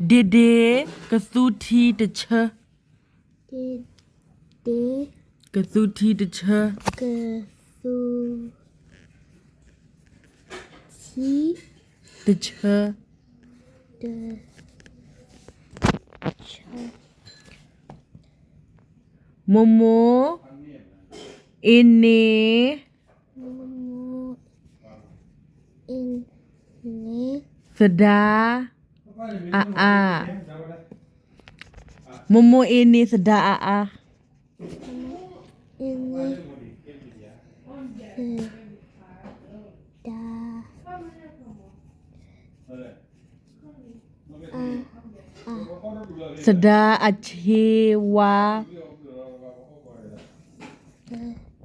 Dede Kasuti the Cha Dede Kasuti the Cha Kasuti the Cha the Cha Momo Ine Momo Ini Sada A Momo Ine Sada A Ini Sada Achewa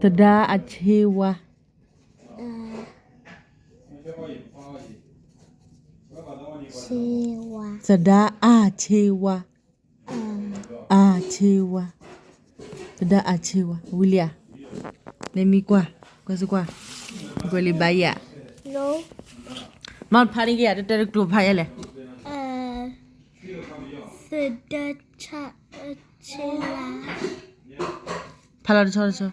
Sada Achewa Chewa Sada Achewa Achewa Sada Achewa Willia Nemi kwa kwa Goli baya No Mount Pani ya tetek tu phaya le Sedacha Chela Phala cho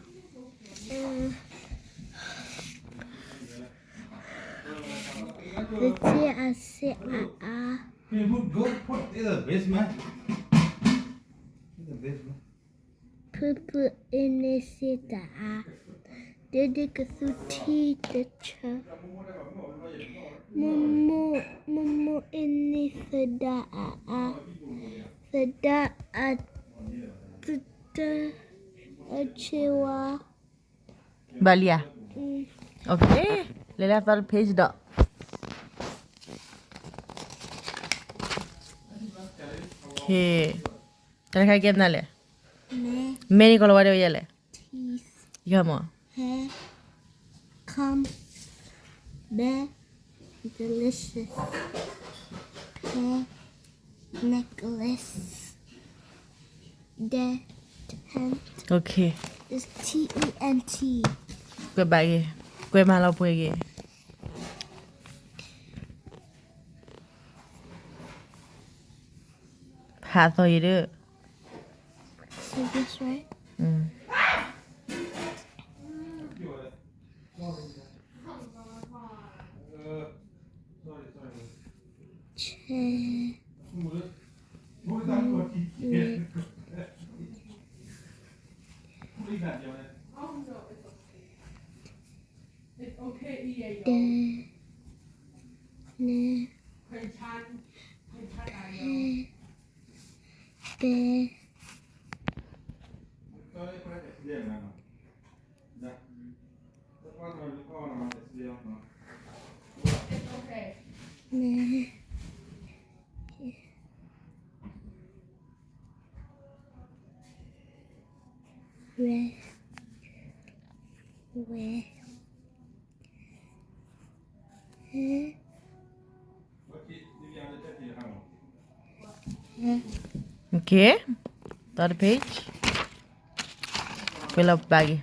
The Ase Hey, go put the base man. The base man. Pupu Inisita Dede Kasuti the Cha Momo Inisada Sada Achewa Balia Okay Lela tar page dot Okay Tara khai kiतना le Me Many kalau ada ya le Teeth Kamu Hair Come Bear Delicious Hair Necklace Dead Tent Okay is TENT Kue bagi Kue malau puegi Hatho itu So this right? Che De Ne Pe Ne Re We He Okay Third page Fill up bagi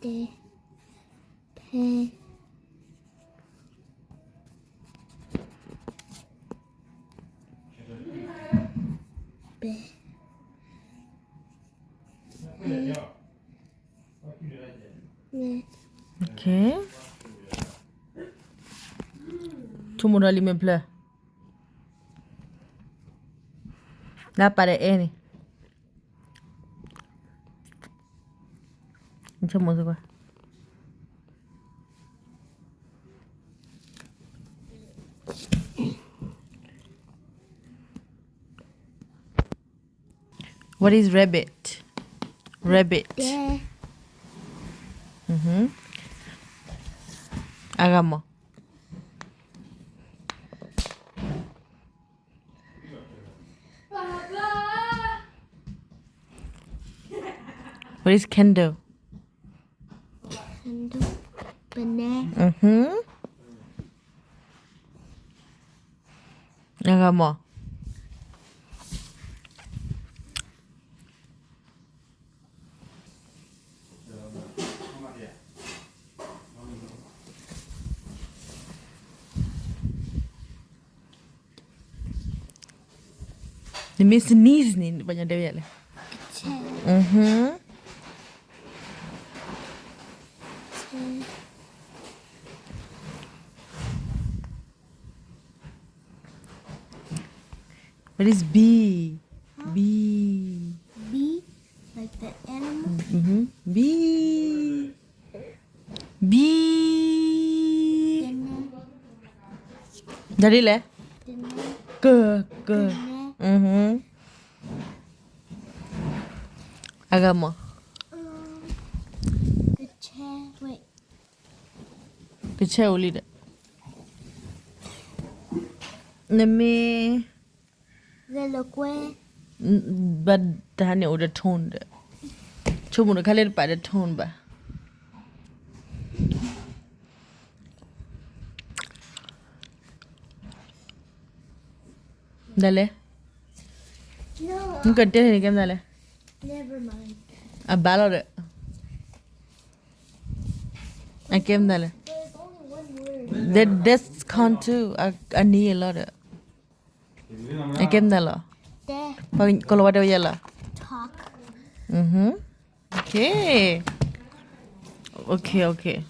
De Pe Be Ne Okay Tumura lima pla Dapat ni Macam mana kau What is rabbit? Rabbit. De Agama. What is kendo? Candle Banana Agama. Ni mi sneeze ni banyak dia ya le. Che. Mhm. Che. What is B? B. B. Like the animal. Mhm. B. B. Dene. Jadi le. Dene. Ke. Dene. Mhm. Agama. The chair. Wait. Kecil uli dah. Nami The loque. bad hanya udah tone dah. Cuma nak kalian pada tone bah. Dah le. No. Muka dia ni kan dah le. Never mind. Abalo dah. Akem dah le. There's only one word. That's count too. Ani lah dah. Akem dah lah. De. Kalau ada ya lah. Talk. Mhm. Okay. Okay.